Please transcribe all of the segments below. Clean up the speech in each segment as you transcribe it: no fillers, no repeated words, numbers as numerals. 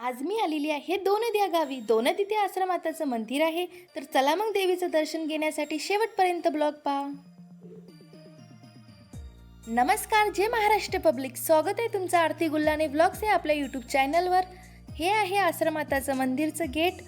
आज मी आलेली आहे दोनद या गावी. दोनद इथे आश्रमाताचं मंदिर आहे. तर चला मग देवीचं दर्शन घेण्यासाठी शेवटपर्यंत ब्लॉग पहा. नमस्कार, जय महाराष्ट्र पब्लिक. स्वागत आहे तुमचं आरती गुल्लाने व्लॉग्स आहे आपल्या यूट्यूब चॅनलवर. हे आहे आश्रमाताचं मंदिरचं गेट.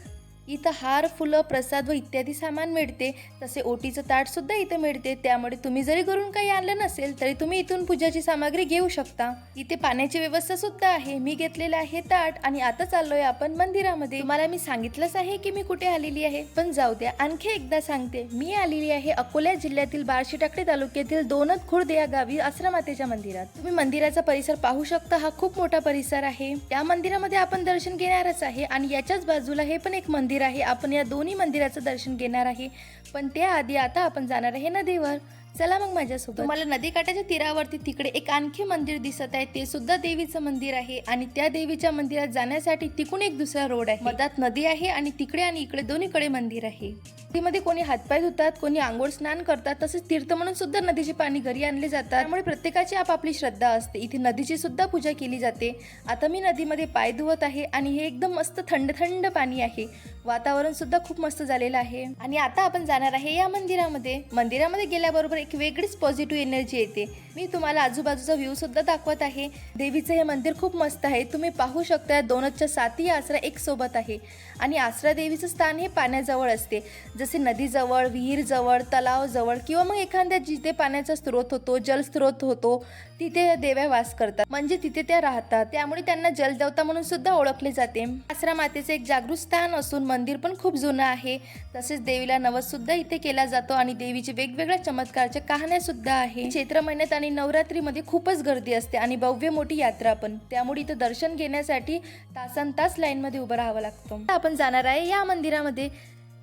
इथं हार, फुलं, प्रसाद व इत्यादी सामान मिळते. तसे ओटीचं ताट सुद्धा इथं मिळते. त्यामुळे तुम्ही जरी घरून काही आणलं नसेल तरी तुम्ही इथून पूजाची सामग्री घेऊ शकता. इथे पाण्याची व्यवस्था सुद्धा आहे. मी घेतलेलं आहे ताट आणि आता चाललोय आपण मंदिरामध्ये. तुम्हाला मी सांगितलंच आहे की मी कुठे आलेली आहे, पण जाऊ द्या, आणखी एकदा सांगते. मी आलेली आहे अकोला जिल्ह्यातील बार्शी टाकळी तालुक्यातील दोनद खुर्द या गावी आश्रमातेच्या मंदिरात. तुम्ही मंदिराचा परिसर पाहू शकता. हा खूप मोठा परिसर आहे. त्या मंदिरामध्ये आपण दर्शन घेणारच आहे आणि याच्याच बाजूला हे पण एक मंदिर आहे. आपण या दोन्ही मंदिराचं दर्शन घेणार आहे. पण त्याआधी आता आपण जाणार आहे नदीवर. चला मग माझ्यासोबत. तुम्हाला नदीकाठाच्या तीरावरती तिकडे एक आणखी मंदिर दिसत आहे. ते सुद्धा देवीचं मंदिर आहे आणि त्या देवीच्या मंदिरात जाण्यासाठी तिकडून एक दुसरा रोड आहे. मधात नदी आहे आणि तिकडे आणि इकडे दोन्हीकडे मंदिर आहे. नदीमध्ये कोणी हातपाय धुतात, कोणी आंघोळ स्नान करतात. तसेच तीर्थ म्हणून सुद्धा नदीचे पाणी घरी आणले जातात. त्यामुळे प्रत्येकाची आपापली श्रद्धा असते. इथे नदीची सुद्धा पूजा केली जाते. आता मी नदीमध्ये पाय धुवत आहे आणि हे एकदम मस्त थंड थंड पाणी आहे. वातावरण सुद्धा खूप मस्त झालेलं आहे. आणि आता आपण जाणार आहे या मंदिरामध्ये. मंदिरामध्ये गेल्याबरोबर एक वेगळीच पॉझिटिव्ह एनर्जी येते. मी तुम्हाला आजूबाजूचा व्ह्यू सुद्धा दाखवत आहे. देवीचं हे मंदिर खूप मस्त आहे. तुम्ही पाहू शकता दोनदच्या 7 आसरा एक सोबत आहे आणि आसरा देवीचं स्थान हे पाण्याजवळ असते. जसे नदीजवळ, विहीरजवळ, तलावजवळ किंवा मग एखाद्या जिथे पाण्याचा स्रोत होतो, जलस्रोत होतो, तिथे देव्या वास करतात. म्हणजे तिथे त्या राहतात. त्यामुळे त्यांना जलदेवता म्हणून सुद्धा ओळखले जाते. आसरा मातेचं एक जागृत स्थान असून मंदिर पण खूप जुनं आहे. तसेच देवीला नवस सुद्धा इथे केला जातो आणि देवीचे वेगवेगळ्या चमत्कारच्या कहाण्या सुद्धा आहे. चैत्र महिन्यात आणि नवरात्रीमध्ये खूपच गर्दी असते आणि भव्य मोठी यात्रा पण. त्यामुळे इथं दर्शन घेण्यासाठी तासनतास लाईन मध्ये उभं राहावं लागतं. आपण जाणार आहे या मंदिरामध्ये.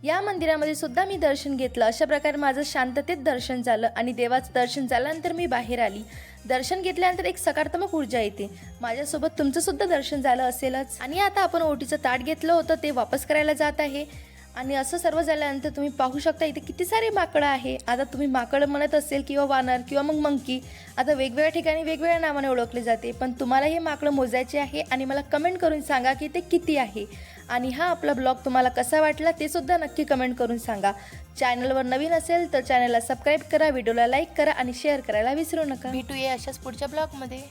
या मंदिरामध्ये सुद्धा मी दर्शन घेतलं. अशा प्रकारे माझं शांततेत दर्शन झालं आणि देवाचं दर्शन झाल्यानंतर मी बाहेर आली. दर्शन घेतल्यानंतर एक सकारात्मक ऊर्जा येते. माझ्यासोबत तुमचं सुद्धा दर्शन झालं असेलच. आणि आता आपण ओटीचं ताट घेतलं होतं ते वापस करायला जात आहे. आणि असं सर्व झाल्यानंतर तुम्ही पाहू शकता इथे किती सारे माकडं आहे. आता तुम्ही माकड म्हणत असेल किंवा वानर किंवा मग मंकी, आता वेगवेगळ्या ठिकाणी वेगवेगळ्या नावाने ओळखले जाते. पण तुम्हाला हे माकडं मोजायचे आहे आणि मला कमेंट करून सांगा की ते किती आहे. आणि हा आपला ब्लॉग तुम्हाला कसा वाटला ते सुद्धा नक्की कमेंट करून सांगा. चॅनलवर नवीन असेल तर चॅनलला सबस्क्राईब करा, व्हिडिओला लाईक करा आणि शेअर करायला विसरू नका. भेटूया अशाच पुढच्या ब्लॉगमध्ये.